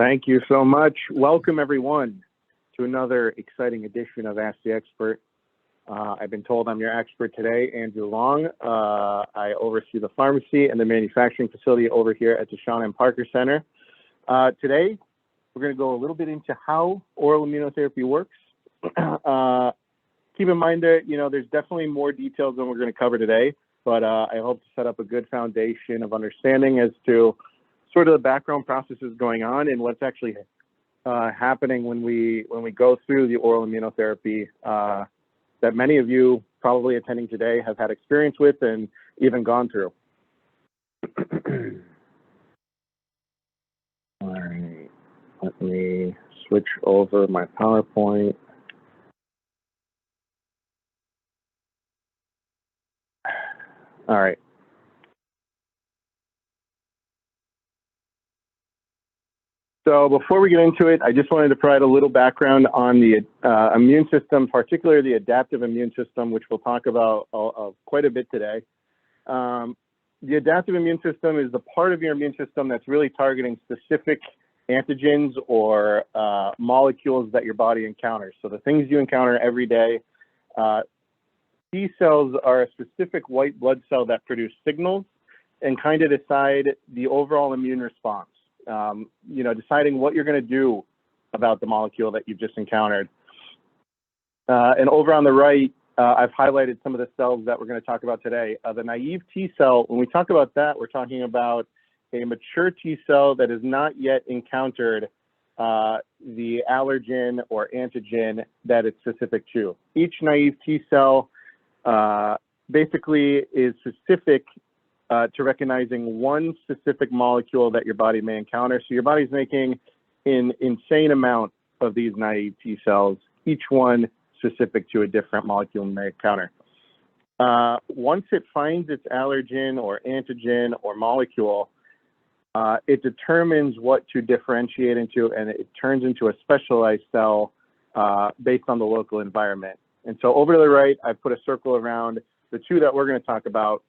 Thank you so much. Welcome, everyone, to another exciting edition of Ask the Expert. I've been told I'm your expert today, Andrew Long. I oversee the pharmacy and the manufacturing facility over here at the Sean M. Parker Center. Today, we're going to go a little bit into how oral immunotherapy works. Keep in mind that, there's definitely more details than we're going to cover today, but I hope to set up a good foundation of understanding as to sort of the background processes going on and what's actually happening when we go through the oral immunotherapy that many of you probably attending today have had experience with and even gone through. All right, let me switch over my PowerPoint. All right. So before we get into it, I just wanted to provide a little background on the immune system, particularly the adaptive immune system, which we'll talk about quite a bit today. The adaptive immune system is the part of your immune system that's really targeting specific antigens or molecules that your body encounters. So the things you encounter every day. T cells are a specific white blood cell that produce signals and kind of decide the overall immune response. Deciding what you're going to do about the molecule that you've just encountered. And over on the right, I've highlighted some of the cells that we're going to talk about today. The naive T cell, when we talk about that, we're talking about a mature T cell that has not yet encountered the allergen or antigen that it's specific to. Each naive T cell basically is specific to recognizing one specific molecule that your body may encounter. So your body's making an insane amount of these naive T cells, each one specific to a different molecule you may encounter. Once it finds its allergen or antigen or molecule, it determines what to differentiate into, and it turns into a specialized cell based on the local environment. And so over to the right, I've put a circle around the two that we're going to talk about.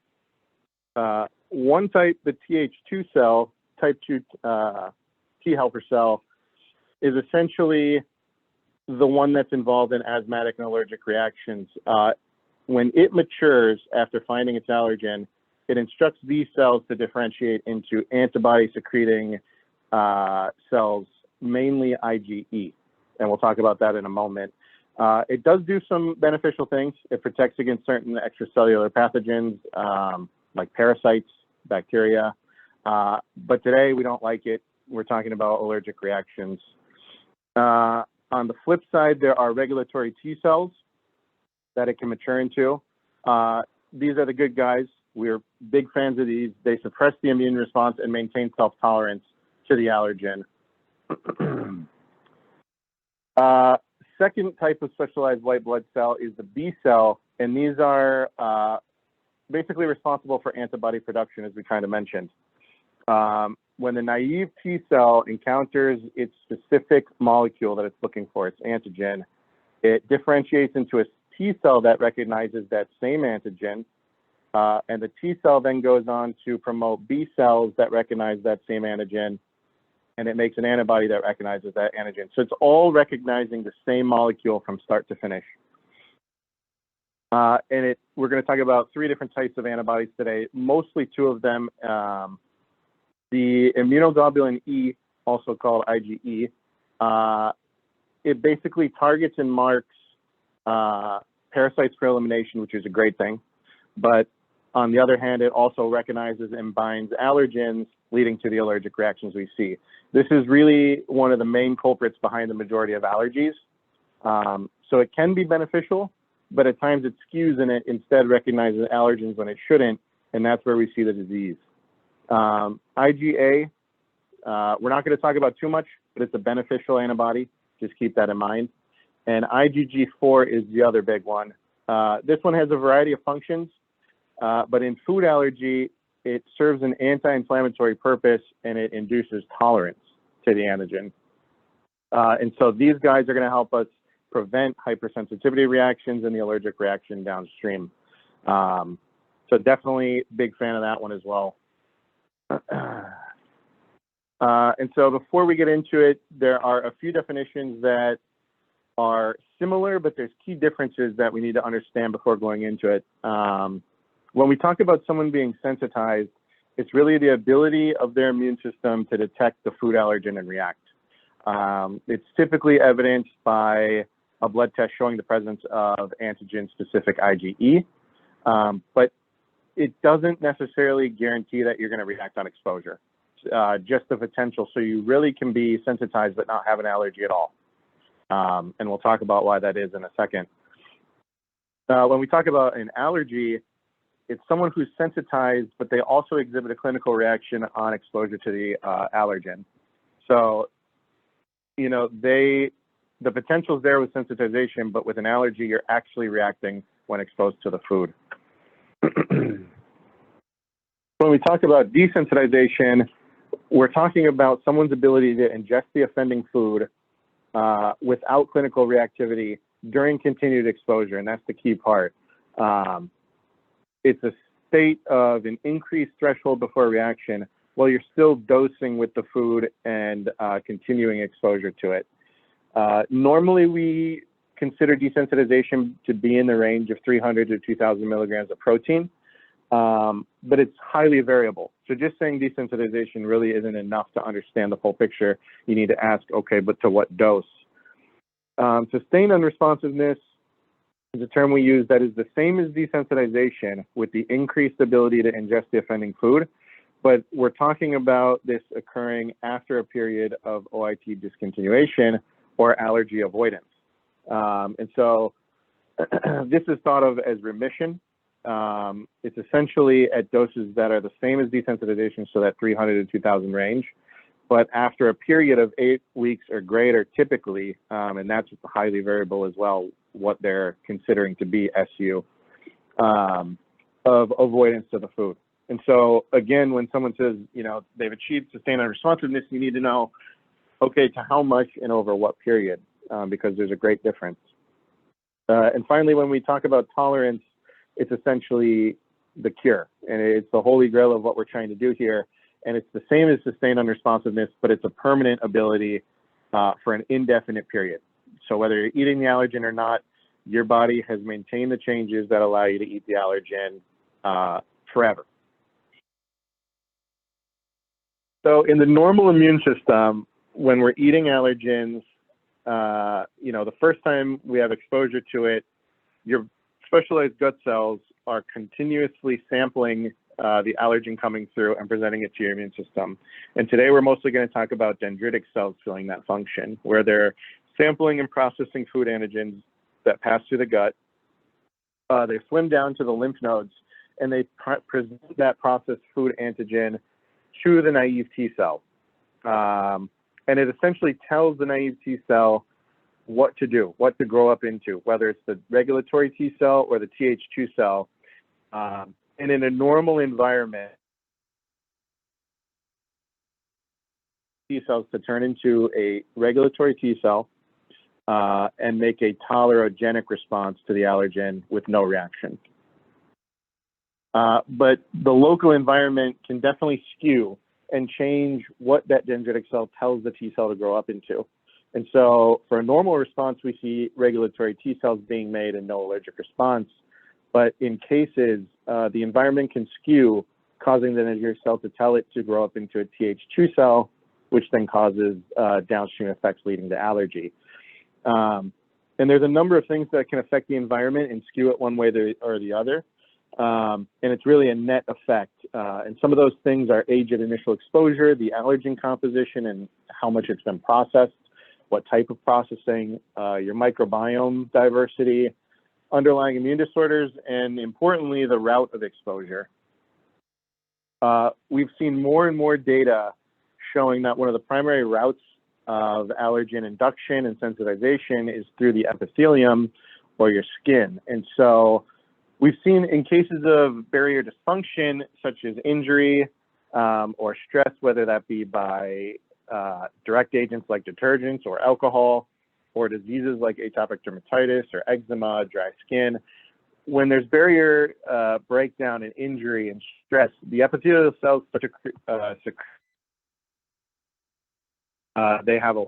One type, the Th2 cell, type 2 T helper cell, is essentially the one that's involved in asthmatic and allergic reactions. When it matures after finding its allergen, it instructs these cells to differentiate into antibody secreting cells, mainly IgE. And we'll talk about that in a moment. It does do some beneficial things. It protects against certain extracellular pathogens, like parasites, bacteria, but today we don't like it. We're talking about allergic reactions. On the flip side, there are regulatory T cells that it can mature into. These are the good guys. We're big fans of these. They suppress the immune response and maintain self-tolerance to the allergen. Second type of specialized white blood cell is the B cell, and these are basically responsible for antibody production, as we kind of mentioned. When the naive T cell encounters its specific molecule that it's looking for, its antigen, it differentiates into a T cell that recognizes that same antigen, and the T cell then goes on to promote B cells that recognize that same antigen, and it makes an antibody that recognizes that antigen. So it's all recognizing the same molecule from start to finish. We're going to talk about three different types of antibodies today, mostly two of them. The Immunoglobulin E, also called IgE, it basically targets and marks parasites for elimination, which is a great thing. But on the other hand, it also recognizes and binds allergens, leading to the allergic reactions we see. This is really one of the main culprits behind the majority of allergies. So it can be beneficial, but at times it skews and it instead recognizes allergens when it shouldn't, and that's where we see the disease. IgA, we're not going to talk about too much, but it's a beneficial antibody. Just keep that in mind. And IgG4 is the other big one. This one has a variety of functions, but in food allergy, it serves an anti-inflammatory purpose and it induces tolerance to the antigen. And so these guys are going to help us prevent hypersensitivity reactions and the allergic reaction downstream. So definitely big fan of that one as well. And so before we get into it, there are a few definitions that are similar, but there's key differences that we need to understand before going into it. When we talk about someone being sensitized, it's really the ability of their immune system to detect the food allergen and react. It's typically evidenced by a blood test showing the presence of antigen-specific IgE, but it doesn't necessarily guarantee that you're going to react on exposure. Just the potential, so you really can be sensitized but not have an allergy at all. And we'll talk about why that is in a second. When we talk about an allergy, it's someone who's sensitized, but they also exhibit a clinical reaction on exposure to the allergen. So, you know, the potential is there with sensitization, but with an allergy, you're actually reacting when exposed to the food. When we talk about desensitization, we're talking about someone's ability to ingest the offending food without clinical reactivity during continued exposure, and that's the key part. It's a state of an increased threshold before reaction while you're still dosing with the food and continuing exposure to it. Normally, we consider desensitization to be in the range of 300 to 2,000 milligrams of protein, but it's highly variable. So just saying desensitization really isn't enough to understand the full picture. You need to ask, okay, but to what dose? Sustained unresponsiveness is a term we use that is the same as desensitization with the increased ability to ingest the offending food, but we're talking about this occurring after a period of OIT discontinuation or allergy avoidance. And so this is thought of as remission. It's essentially at doses that are the same as desensitization, so that 300 to 2,000 range, but after a period of 8 weeks or greater typically, and that's highly variable as well, what they're considering to be SU, of avoidance to the food. And so again, when someone says, you know, they've achieved sustained unresponsiveness, you need to know, okay, to how much and over what period, because there's a great difference. And finally, when we talk about tolerance, it's essentially the cure, and it's the holy grail of what we're trying to do here. And it's the same as sustained unresponsiveness, but it's a permanent ability for an indefinite period. So whether you're eating the allergen or not, your body has maintained the changes that allow you to eat the allergen forever. So in the normal immune system, when we're eating allergens, you know, the first time we have exposure to it, your specialized gut cells are continuously sampling the allergen coming through and presenting it to your immune system. And today we're mostly going to talk about dendritic cells filling that function, where they're sampling and processing food antigens that pass through the gut. They swim down to the lymph nodes and they present that processed food antigen to the naive T cell. And it essentially tells the naive T cell what to do, what to grow up into, whether it's the regulatory T cell or the Th2 cell. And in a normal environment, T cells to turn into a regulatory T cell and make a tolerogenic response to the allergen with no reaction. But the local environment can definitely skew and change what that dendritic cell tells the T cell to grow up into. And so for a normal response, we see regulatory T cells being made and no allergic response. But in cases, the environment can skew, causing the dendritic cell to tell it to grow up into a Th2 cell, which then causes downstream effects leading to allergy. And there's a number of things that can affect the environment and skew it one way or the other. And it's really a net effect. And some of those things are age at initial exposure, the allergen composition and how much it's been processed, what type of processing, your microbiome diversity, underlying immune disorders, and importantly, the route of exposure. We've seen more and more data showing that one of the primary routes of allergen induction and sensitization is through the epithelium or your skin. And so we've seen in cases of barrier dysfunction, such as injury or stress, whether that be by direct agents like detergents or alcohol, or diseases like atopic dermatitis or eczema, dry skin, when there's barrier breakdown and injury and stress, the epithelial cells start to They have a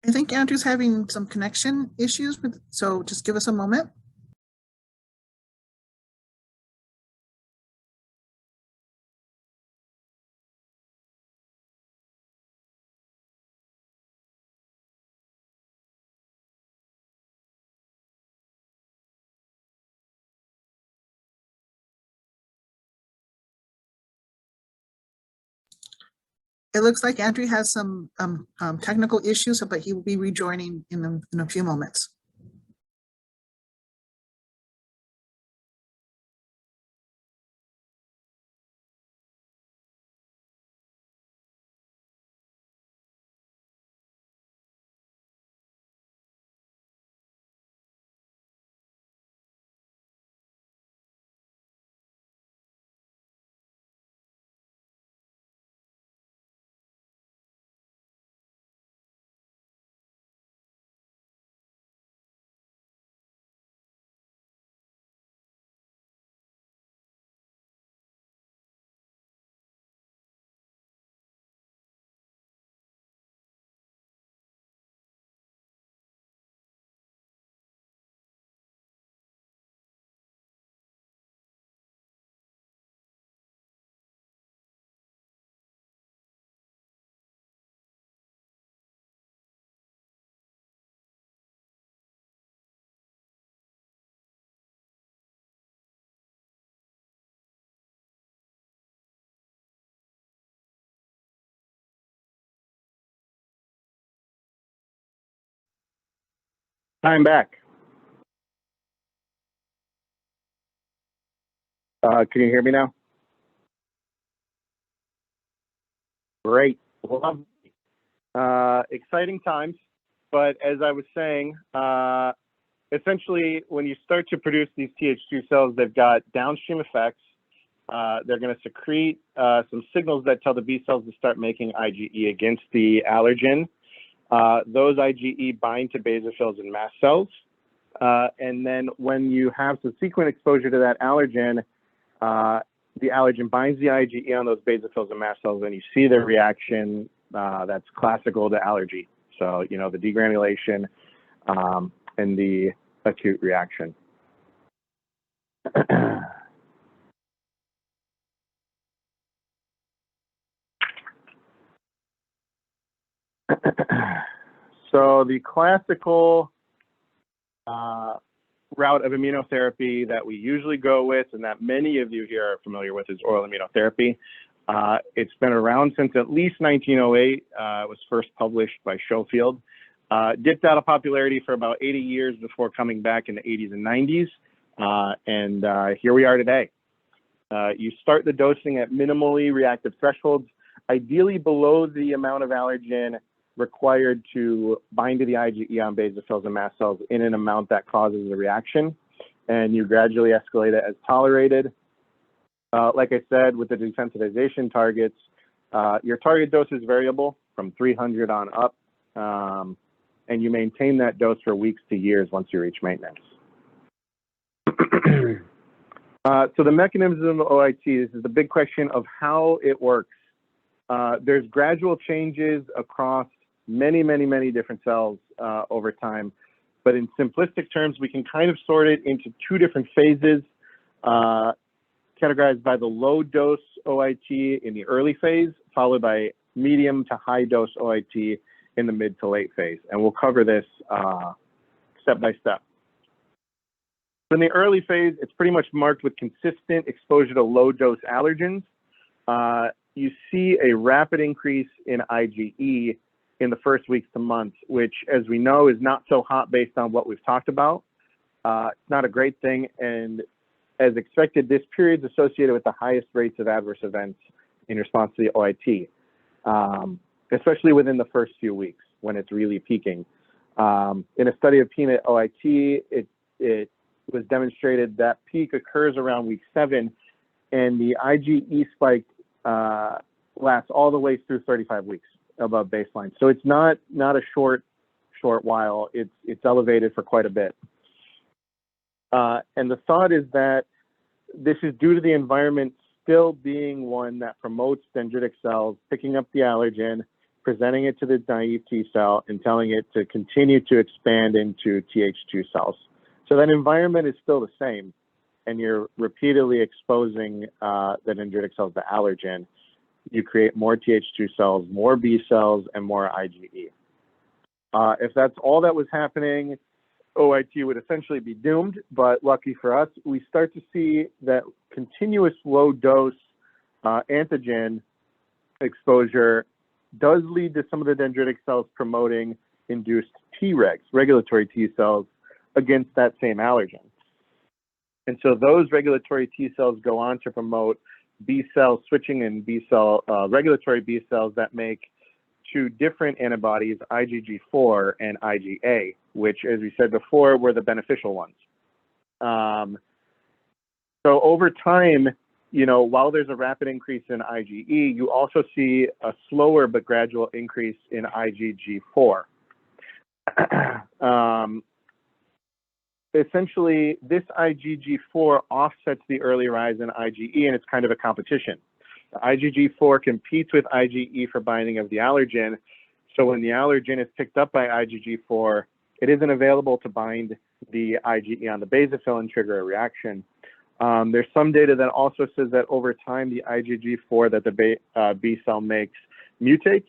I think Andrew's having some connection issues so just give us a moment. It looks like Andrew has some technical issues, but he will be rejoining in a few moments. I'm back. Can you hear me now? Great. Well, exciting times. But as I was saying, essentially, when you start to produce these Th2 cells, they've got downstream effects. They're going to secrete some signals that tell the B cells to start making IgE against the allergen. Those IgE bind to basophils and mast cells. And then when you have subsequent exposure to that allergen, the allergen binds the IgE on those basophils and mast cells, and you see the reaction that's classical to allergy. So, you know, the degranulation and the acute reaction. So the classical route of immunotherapy that we usually go with and that many of you here are familiar with is oral immunotherapy. It's been around since at least 1908. It was first published by Schofield. Dipped out of popularity for about 80 years before coming back in the 80s and 90s. And here we are today. You start the dosing at minimally reactive thresholds, ideally below the amount of allergen required to bind to the IgE on basophils and mast cells in an amount that causes a reaction. And you gradually escalate it as tolerated. Like I said, with the desensitization targets, your target dose is variable from 300 on up, and you maintain that dose for weeks to years once you reach maintenance. So the mechanism of OIT, this is the big question of how it works. There's gradual changes across many different cells over time. But in simplistic terms, we can kind of sort it into two different phases, categorized by the low dose OIT in the early phase, followed by medium to high dose OIT in the mid to late phase. And we'll cover this step by step. In the early phase, it's pretty much marked with consistent exposure to low dose allergens. You see a rapid increase in IgE in the first weeks to months, which, as we know, is not so hot based on what we've talked about. It's not a great thing. And as expected, this period is associated with the highest rates of adverse events in response to the OIT, especially within the first few weeks when it's really peaking. In a study of peanut OIT, it was demonstrated that peak occurs around week 7, and the IgE spike lasts all the way through 35 weeks above baseline. So it's not a short while. It's elevated for quite a bit. And the thought is that this is due to the environment still being one that promotes dendritic cells, picking up the allergen, presenting it to the naive T cell, and telling it to continue to expand into Th2 cells. So that environment is still the same, and you're repeatedly exposing the dendritic cells to allergen. You create more Th2 cells, more B cells, and more IgE. If that's all that was happening, OIT would essentially be doomed, but lucky for us, we start to see that continuous low dose antigen exposure does lead to some of the dendritic cells promoting induced Tregs, regulatory T cells, against that same allergen. And so those regulatory T cells go on to promote B cell switching and regulatory B cells that make 2 different antibodies, IgG4 and IgA, which, as we said before, were the beneficial ones. So over time, while there's a rapid increase in IgE, you also see a slower but gradual increase in IgG4. Essentially, this IgG4 offsets the early rise in IgE, and it's kind of a competition. The IgG4 competes with IgE for binding of the allergen. So when the allergen is picked up by IgG4, it isn't available to bind the IgE on the basophil and trigger a reaction. There's some data that also says that over time, the IgG4 that the B cell makes mutates,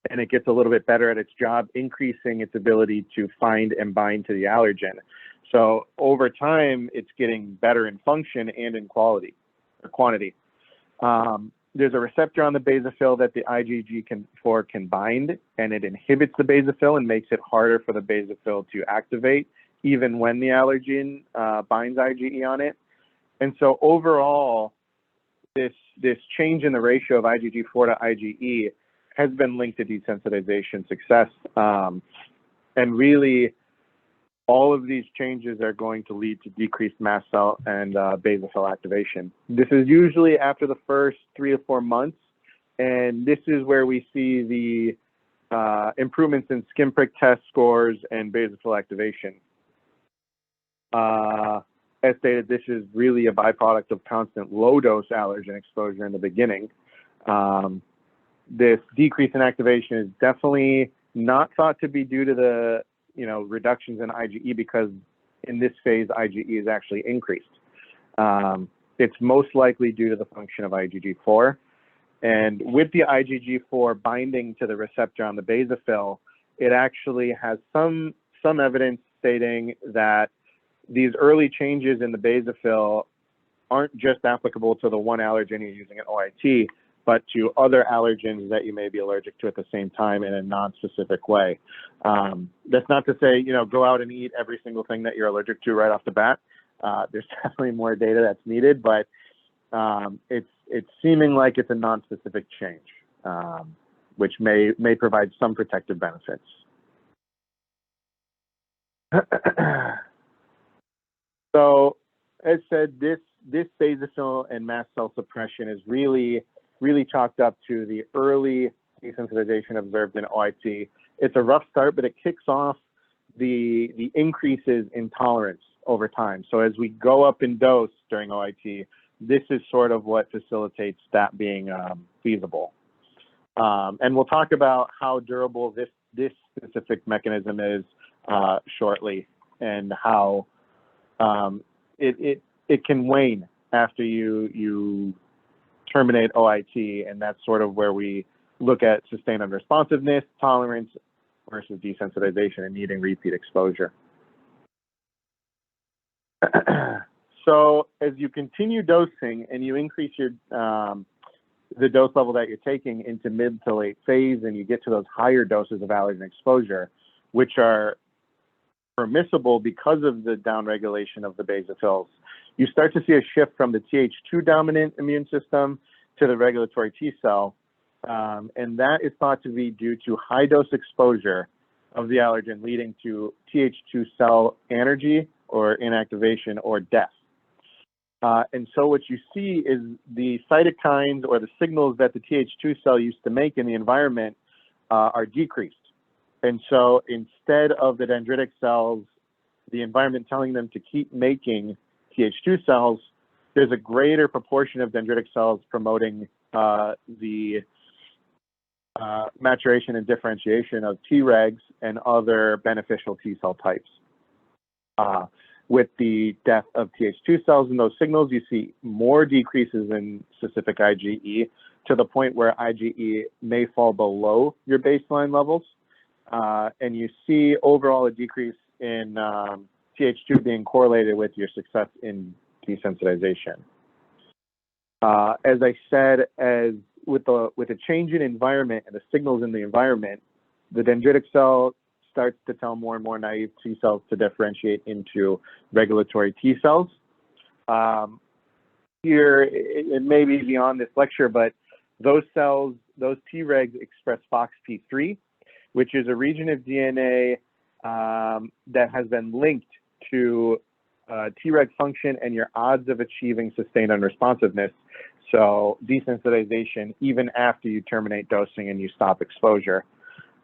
and it gets a little bit better at its job, increasing its ability to find and bind to the allergen. So over time, it's getting better in function and in quality or quantity. There's a receptor on the basophil that the IgG4 can bind, and it inhibits the basophil and makes it harder for the basophil to activate, even when the allergen binds IgE on it. And so overall, this change in the ratio of IgG4 to IgE has been linked to desensitization success. And really, all of these changes are going to lead to decreased mast cell and basophil activation. This is usually after the first 3 to 4 months, and this is where we see the improvements in skin prick test scores and basophil activation. As stated, this is really a byproduct of constant low-dose allergen exposure in the beginning. This decrease in activation is definitely not thought to be due to the reductions in IgE, because in this phase, IgE is actually increased. It's most likely due to the function of IgG4. And with the IgG4 binding to the receptor on the basophil, it actually has some evidence stating that these early changes in the basophil aren't just applicable to the one allergen you're using in OIT, but to other allergens that you may be allergic to at the same time in a non-specific way. That's not to say, go out and eat every single thing that you're allergic to right off the bat. There's definitely more data that's needed, but it's seeming like it's a non-specific change, which may provide some protective benefits. So, as said, this basophil and mast cell suppression is really chalked up to the early desensitization observed in OIT. It's a rough start, but it kicks off the increases in tolerance over time. So as we go up in dose during OIT, this is sort of what facilitates that being feasible. And we'll talk about how durable this specific mechanism is shortly, and how it can wane after you terminate OIT, and that's sort of where we look at sustained unresponsiveness, tolerance versus desensitization, and needing repeat exposure. So as you continue dosing and you increase your the dose level that you're taking into mid to late phase, and you get to those higher doses of allergen exposure, which are permissible because of the downregulation of the basophils, you start to see a shift from the Th2 dominant immune system to the regulatory T cell. And that is thought to be due to high dose exposure of the allergen leading to Th2 cell anergy or inactivation or death. And so what you see is the cytokines or the signals that the Th2 cell used to make in the environment are decreased. And so instead of the dendritic cells, the environment telling them to keep making Th2 cells, there's a greater proportion of dendritic cells promoting the maturation and differentiation of Tregs and other beneficial T cell types. With the death of Th2 cells in those signals, you see more decreases in specific IgE to the point where IgE may fall below your baseline levels. And you see overall a decrease in Th2 being correlated with your success in desensitization. As I said, with a change in environment and the signals in the environment, the dendritic cell starts to tell more and more naive T cells to differentiate into regulatory T cells. Here, it may be beyond this lecture, but those cells, those Tregs express FOXP3, which is a region of DNA that has been linked to Treg function and your odds of achieving sustained unresponsiveness. So desensitization, even after you terminate dosing and you stop exposure.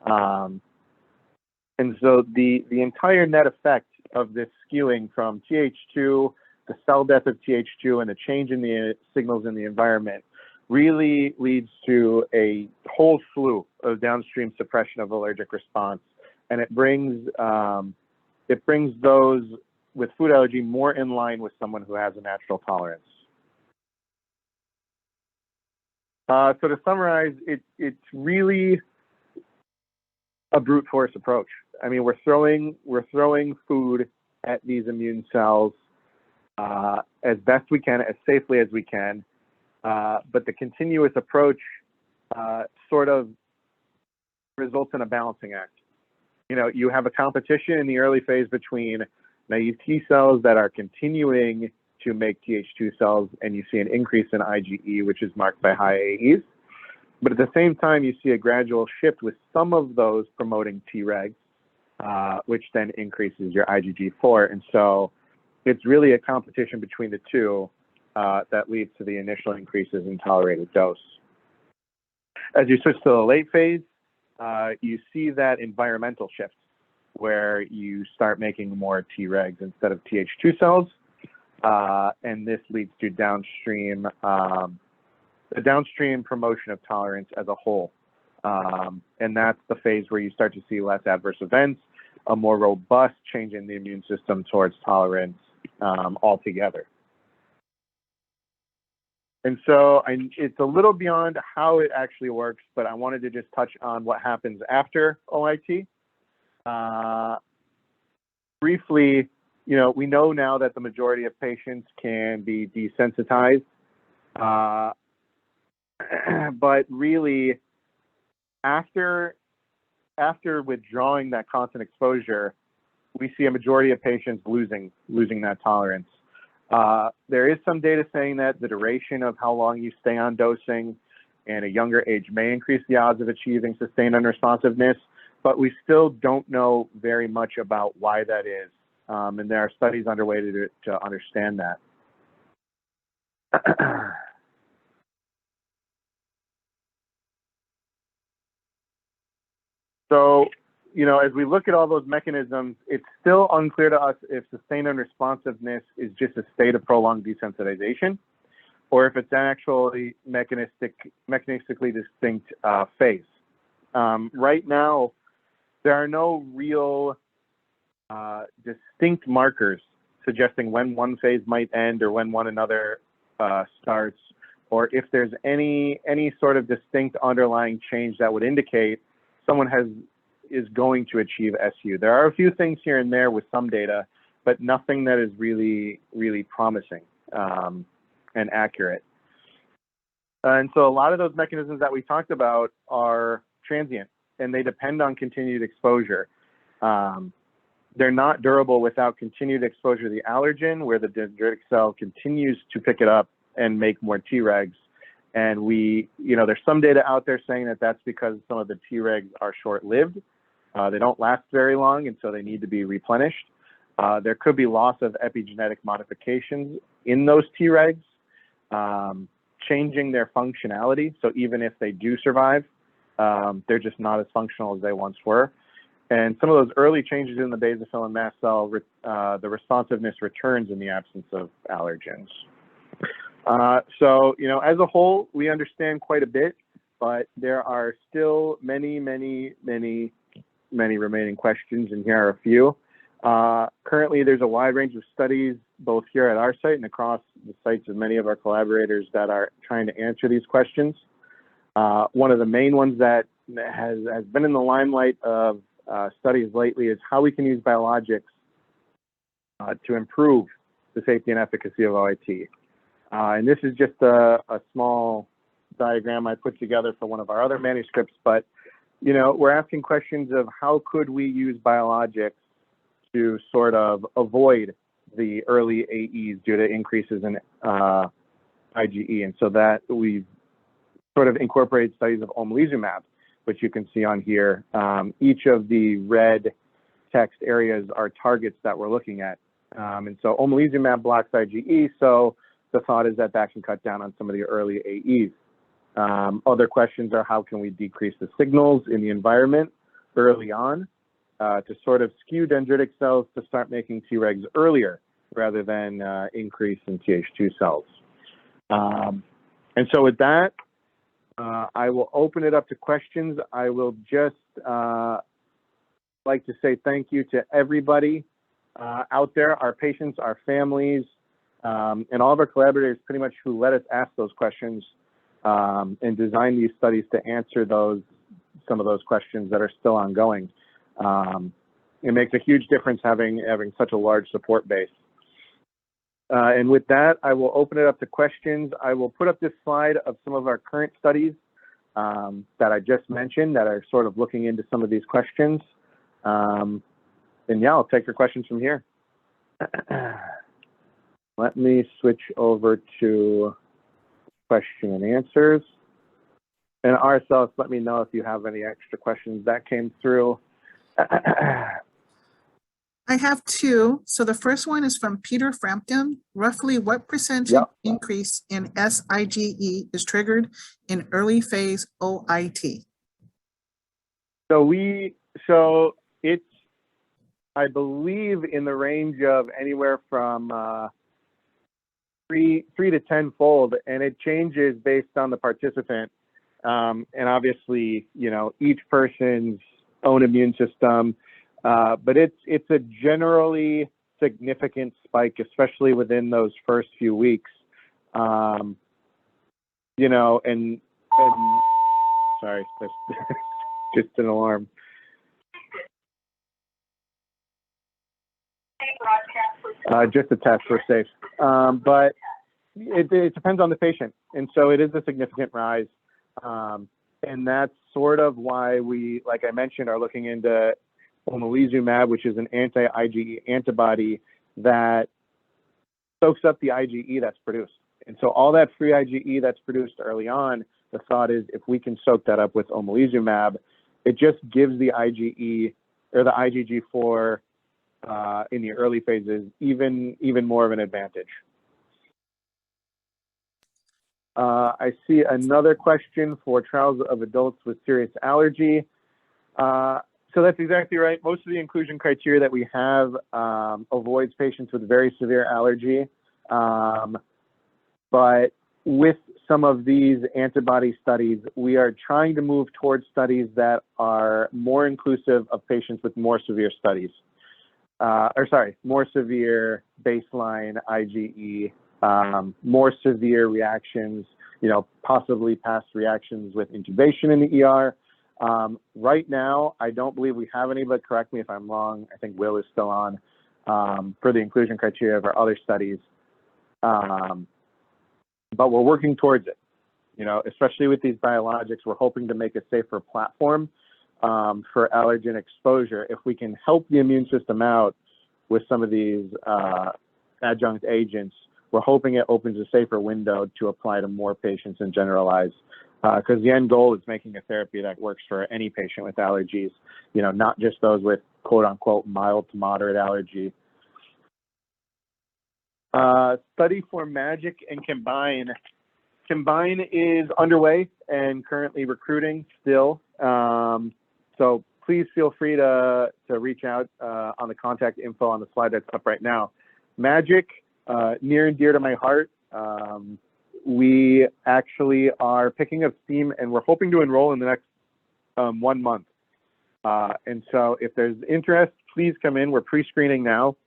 And so the entire net effect of this skewing from Th2, the cell death of Th2, and the change in the signals in the environment really leads to a whole slew of downstream suppression of allergic response. And it brings those with food allergy more in line with someone who has a natural tolerance. So to summarize, it's really a brute force approach. I mean, we're throwing food at these immune cells as best we can, as safely as we can. But the continuous approach sort of results in a balancing act. You know, you have a competition in the early phase between naive T cells that are continuing to make Th2 cells, and you see an increase in IgE, which is marked by high AEs. But at the same time, you see a gradual shift with some of those promoting Tregs, which then increases your IgG4. And so it's really a competition between the two that leads to the initial increases in tolerated dose. As you switch to the late phase, you see that environmental shift where you start making more Tregs instead of Th2 cells. And this leads to downstream, the downstream promotion of tolerance as a whole. And that's the phase where you start to see less adverse events, a more robust change in the immune system towards tolerance altogether. And so it's a little beyond how it actually works, but I wanted to just touch on what happens after OIT. Briefly, you know, we know now that the majority of patients can be desensitized, but really after withdrawing that constant exposure, we see a majority of patients losing that tolerance. There is some data saying that the duration of how long you stay on dosing and a younger age may increase the odds of achieving sustained unresponsiveness, but we still don't know very much about why that is. And there are studies underway to understand that. So, you know, as we look at all those mechanisms, it's still unclear to us if sustained unresponsiveness is just a state of prolonged desensitization, or if it's an actually mechanistically distinct phase. Right now, there are no real distinct markers suggesting when one phase might end or when one another starts, or if there's any sort of distinct underlying change that would indicate someone is going to achieve SU. There are a few things here and there with some data, but nothing that is really promising and accurate. And so a lot of those mechanisms that we talked about are transient, and they depend on continued exposure. they're not durable without continued exposure to the allergen, where the dendritic cell continues to pick it up and make more Tregs. And there's some data out there saying that that's because some of the Tregs are short-lived. They don't last very long, and so they need to be replenished. There could be loss of epigenetic modifications in those Tregs, changing their functionality. So even if they do survive, they're just not as functional as they once were. And some of those early changes in the basophil and mast cell, the responsiveness returns in the absence of allergens. So, as a whole, we understand quite a bit, but there are still many, many, many, many remaining questions, and here are a few. Currently, there's a wide range of studies, both here at our site and across the sites of many of our collaborators that are trying to answer these questions. One of the main ones that has been in the limelight of studies lately is how we can use biologics to improve the safety and efficacy of OIT. And this is just a small diagram I put together for one of our other manuscripts, but we're asking questions of how could we use biologics to sort of avoid the early AEs due to increases in IgE. And so that we've sort of incorporated studies of omalizumab, which you can see on here. Each of the red text areas are targets that we're looking at. And so omalizumab blocks IgE, so the thought is that that can cut down on some of the early AEs. Other questions are how can we decrease the signals in the environment early on to sort of skew dendritic cells to start making Tregs earlier rather than increase in Th2 cells. And so with that, I will open it up to questions. I will just like to say thank you to everybody out there, our patients, our families, and all of our collaborators pretty much who let us ask those questions and design these studies to answer some of those questions that are still ongoing. It makes a huge difference having such a large support base. And with that, I will open it up to questions. I will put up this slide of some of our current studies that I just mentioned that are sort of looking into some of these questions. And yeah, I'll take your questions from here. Let me switch over to question and answers. And RSLs, let me know if you have any extra questions that came through. I have two. So the first one is from Peter Frampton. Roughly what percentage increase in SIgE is triggered in early phase OIT? So it's, I believe, in the range of anywhere from 3 to 10-fold, and it changes based on the participant. And obviously, each person's own immune system. But it's a generally significant spike, especially within those first few weeks. And sorry, that's just an alarm. Just a test, we're safe. But it depends on the patient. And so it is a significant rise. And that's sort of why we, like I mentioned, are looking into omalizumab, which is an anti-IgE antibody that soaks up the IgE that's produced. And so all that free IgE that's produced early on, the thought is if we can soak that up with omalizumab, it just gives the IgE or the IgG4 in the early phases even more of an advantage. I see another question for trials of adults with serious allergy. So that's exactly right. Most of the inclusion criteria that we have avoids patients with very severe allergy. But with some of these antibody studies, we are trying to move towards studies that are more inclusive of patients with more severe studies. More severe baseline IgE, more severe reactions, possibly past reactions with intubation in the ER. Right now, I don't believe we have any, but correct me if I'm wrong. I think Will is still on for the inclusion criteria of our other studies. But we're working towards it. Especially with these biologics, we're hoping to make a safer platform for allergen exposure. If we can help the immune system out with some of these adjunct agents, we're hoping it opens a safer window to apply to more patients and generalize. Because the end goal is making a therapy that works for any patient with allergies, you know, not just those with quote unquote mild to moderate allergy. Study for MAGIC and Combine. Combine is underway and currently recruiting still. So please feel free to reach out on the contact info on the slide that's up right now. MAGIC, near and dear to my heart. We actually are picking up steam and we're hoping to enroll in the next 1 month. And so if there's interest, please come in. We're pre-screening now.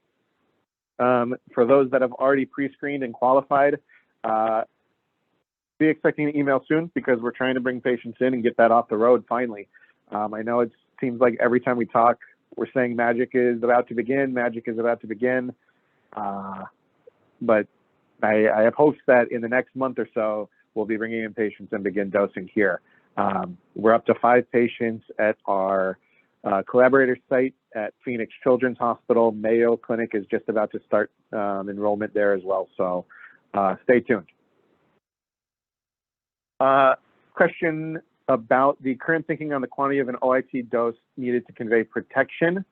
For those that have already pre-screened and qualified, be expecting an email soon because we're trying to bring patients in and get that off the road finally. I know it seems like every time we talk, we're saying MAGIC is about to begin, MAGIC is about to begin. But I have hopes that in the next month or so, we'll be bringing in patients and begin dosing here. We're up to 5 patients at our collaborator site at Phoenix Children's Hospital. Mayo Clinic is just about to start enrollment there as well. So stay tuned. Question about the current thinking on the quantity of an OIT dose needed to convey protection.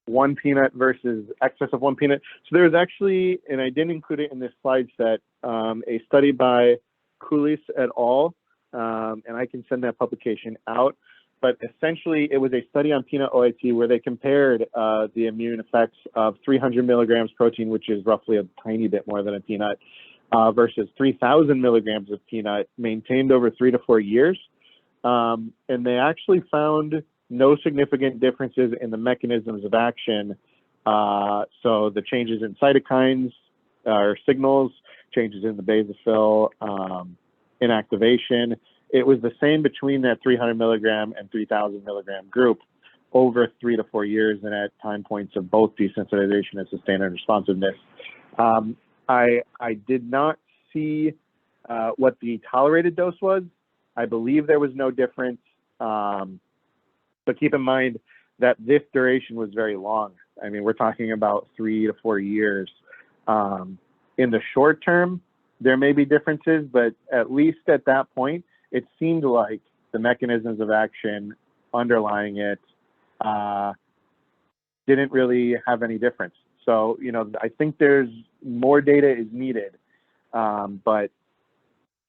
1 peanut versus excess of 1 peanut. So there's actually, and I didn't include it in this slide set, a study by Kulis et al. And I can send that publication out. But essentially, it was a study on peanut OIT where they compared the immune effects of 300 milligrams protein, which is roughly a tiny bit more than a peanut, versus 3,000 milligrams of peanut maintained over 3 to 4 years. And they actually found no significant differences in the mechanisms of action. So the changes in cytokines or signals, changes in the basophil inactivation, it was the same between that 300 milligram and 3,000 milligram group over 3 to 4 years and at time points of both desensitization and sustained unresponsiveness. I did not see what the tolerated dose was. I believe there was no difference. But keep in mind that this duration was very long. I mean, we're talking about 3 to 4 years. In the short term, there may be differences, but at least at that point, it seemed like the mechanisms of action underlying it didn't really have any difference. So, you know, I think there's more data is needed. But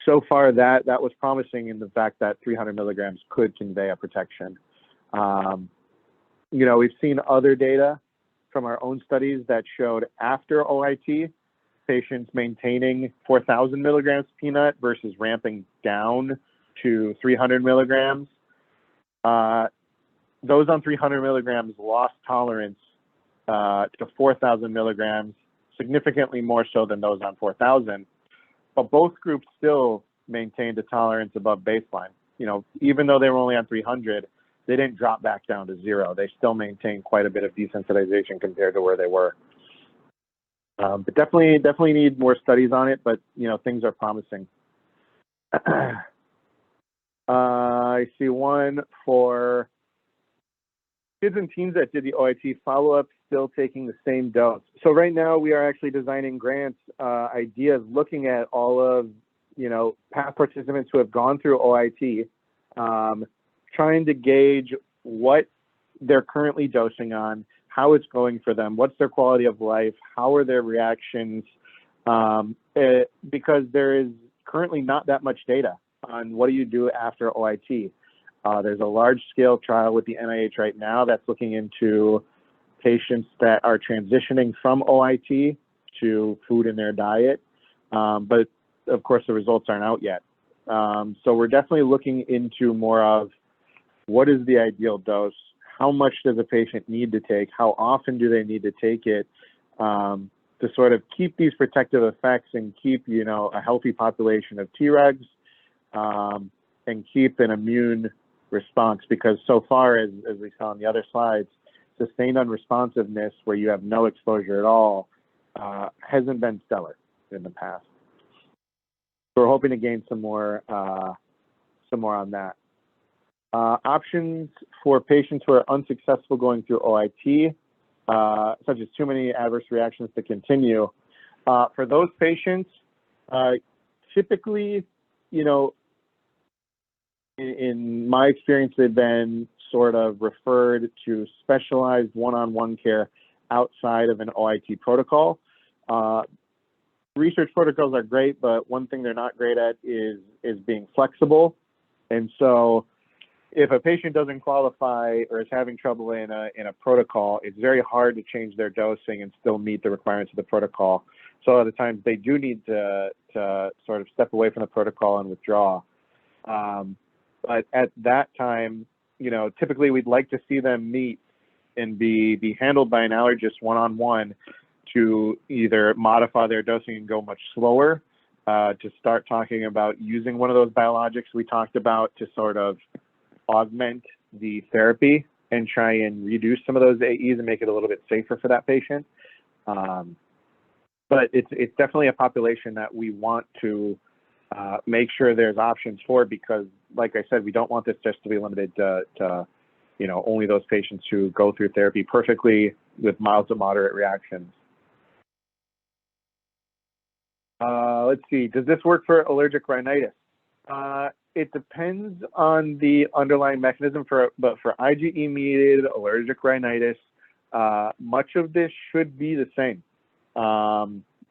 so far that was promising in the fact that 300 milligrams could convey a protection. You know, we've seen other data from our own studies that showed after OIT, patients maintaining 4,000 milligrams peanut versus ramping down to 300 milligrams. Those on 300 milligrams lost tolerance to 4,000 milligrams, significantly more so than those on 4,000. But both groups still maintained a tolerance above baseline. You know, even though they were only on 300, they didn't drop back down to 0. They still maintained quite a bit of desensitization compared to where they were. But definitely need more studies on it, but, you know, things are promising. I see one for kids and teens that did the OIT follow-up, still taking the same dose. So right now we are actually designing grants, ideas, looking at all of, you know, past participants who have gone through OIT, trying to gauge what they're currently dosing on, how it's going for them, what's their quality of life, how are their reactions, because there is currently not that much data on what do you do after OIT. There's a large-scale trial with the NIH right now that's looking into patients that are transitioning from OIT to food in their diet, but of course the results aren't out yet. So we're definitely looking into more of what is the ideal dose, how much does a patient need to take, how often do they need to take it to sort of keep these protective effects and keep, you know, a healthy population of Tregs and keep an immune response, because so far, as we saw on the other slides, sustained unresponsiveness where you have no exposure at all hasn't been stellar in the past. So we're hoping to gain some more on that. Options for patients who are unsuccessful going through OIT, such as too many adverse reactions to continue. For those patients, typically, you know, in my experience, they've been sort of referred to specialized one-on-one care outside of an OIT protocol. Research protocols are great, but one thing they're not great at is being flexible. And so if a patient doesn't qualify or is having trouble in a protocol, it's very hard to change their dosing and still meet the requirements of the protocol. So a lot of times they do need to sort of step away from the protocol and withdraw. But at that time, you know, typically we'd like to see them meet and be handled by an allergist one-on-one to either modify their dosing and go much slower, to start talking about using one of those biologics we talked about to sort of augment the therapy and try and reduce some of those AEs and make it a little bit safer for that patient. But it's definitely a population that we want to make sure there's options for, because like I said, we don't want this just to be limited to you know, only those patients who go through therapy perfectly with mild to moderate reactions. Let's see, does this work for allergic rhinitis? It depends on the underlying mechanism, but for IgE-mediated allergic rhinitis, much of this should be the same.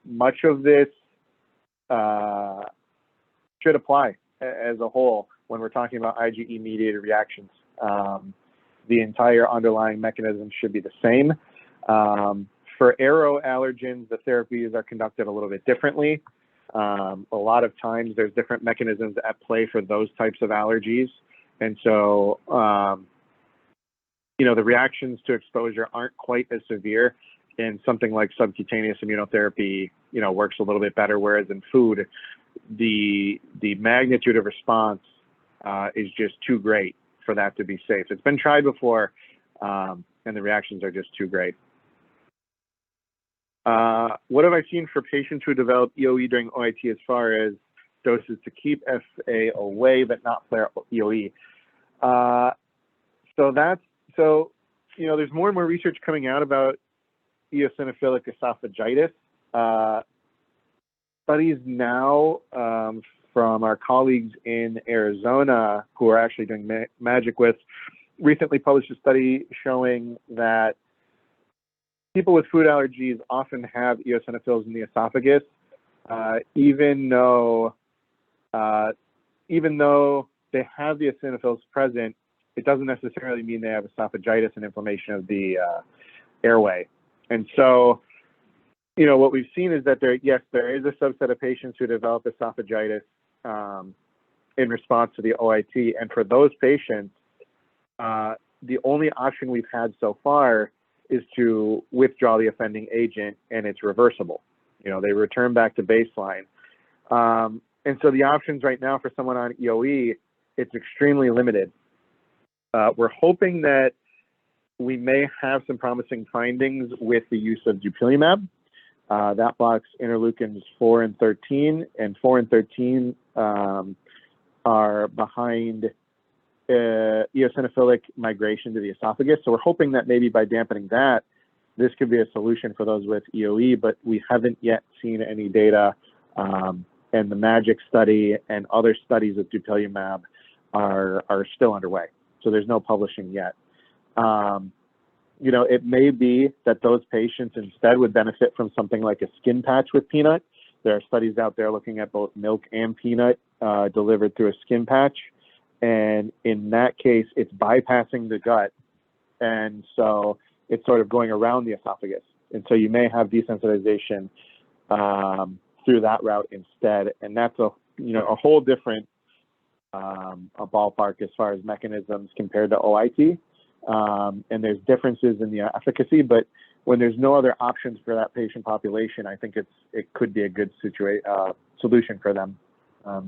Much of this should apply as a whole when we're talking about IgE-mediated reactions. The entire underlying mechanism should be the same. For aeroallergens, the therapies are conducted a little bit differently. A lot of times there's different mechanisms at play for those types of allergies. And so, you know, the reactions to exposure aren't quite as severe, and something like subcutaneous immunotherapy, you know, works a little bit better. Whereas in food, the magnitude of response is just too great for that to be safe. It's been tried before, and the reactions are just too great. What have I seen for patients who develop EOE during OIT as far as doses to keep FA away but not flare EOE? So, you know, there's more and more research coming out about eosinophilic esophagitis. Studies now from our colleagues in Arizona, who are actually doing magic with, recently published a study showing that people with food allergies often have eosinophils in the esophagus, even though they have the eosinophils present, it doesn't necessarily mean they have esophagitis and inflammation of the airway. And so, you know, what we've seen is that there is a subset of patients who develop esophagitis in response to the OIT. And for those patients, the only option we've had so far is to withdraw the offending agent, and it's reversible. You know, they return back to baseline. And so the options right now for someone on EOE, it's extremely limited. We're hoping that we may have some promising findings with the use of dupilumab. That blocks interleukins 4 and 13, and 4 and 13 are behind eosinophilic migration to the esophagus. So we're hoping that maybe by dampening that, this could be a solution for those with EOE, but we haven't yet seen any data. And the MAGIC study and other studies of dupilumab are still underway. So there's no publishing yet. You know, it may be that those patients instead would benefit from something like a skin patch with peanut. There are studies out there looking at both milk and peanut delivered through a skin patch. And in that case, it's bypassing the gut. And so it's sort of going around the esophagus. And so you may have desensitization through that route instead. And that's a whole different a ballpark as far as mechanisms compared to OIT. And there's differences in the efficacy, but when there's no other options for that patient population, I think it could be a good solution for them,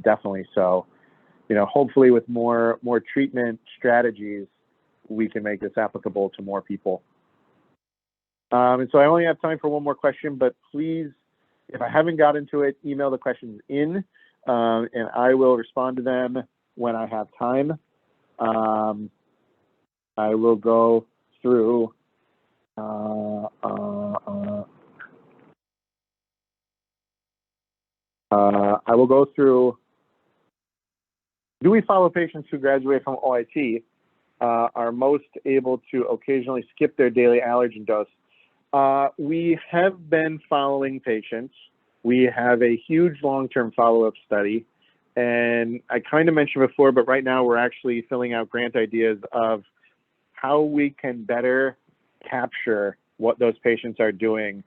definitely. So, you know, hopefully with more treatment strategies, we can make this applicable to more people. And so I only have time for one more question, but please, if I haven't got into it, email the questions in, and I will respond to them when I have time. I will go through do we follow patients who graduate from OIT are most able to occasionally skip their daily allergen dose? We have been following patients. We have a huge long-term follow-up study. And I kind of mentioned before, but right now we're actually filling out grant ideas of how we can better capture what those patients are doing,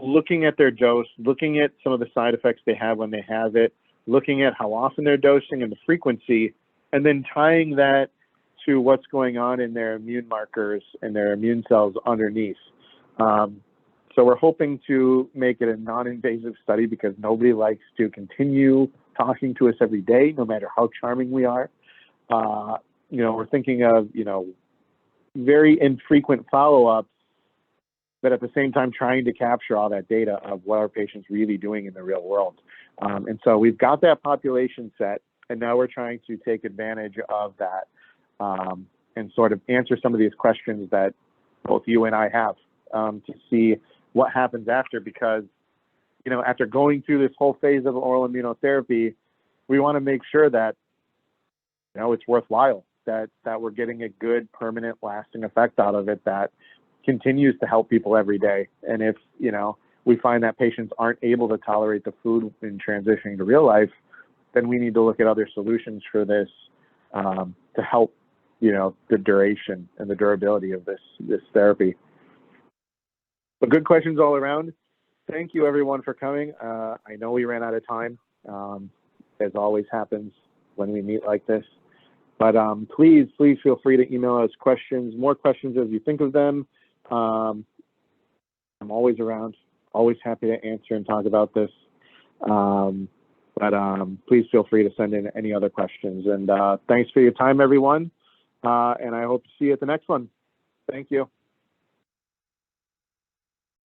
looking at their dose, looking at some of the side effects they have when they have it, looking at how often they're dosing and the frequency, and then tying that to what's going on in their immune markers and their immune cells underneath. So we're hoping to make it a non-invasive study because nobody likes to continue talking to us every day, no matter how charming we are. We're thinking of, very infrequent follow-ups, but at the same time trying to capture all that data of what our patients really doing in the real world. And so we've got that population set, and now we're trying to take advantage of that and sort of answer some of these questions that both you and I have to see what happens after, because, after going through this whole phase of oral immunotherapy, we want to make sure that, it's worthwhile, that we're getting a good, permanent, lasting effect out of it that continues to help people every day. And if, we find that patients aren't able to tolerate the food in transitioning to real life, then we need to look at other solutions for this to help, the duration and the durability of this therapy. But good questions all around. Thank you everyone for coming. I know we ran out of time, as always happens when we meet like this. But please feel free to email us questions, more questions as you think of them. I'm always around, always happy to answer and talk about this. But please feel free to send in any other questions. And thanks for your time, everyone. And I hope to see you at the next one. Thank you.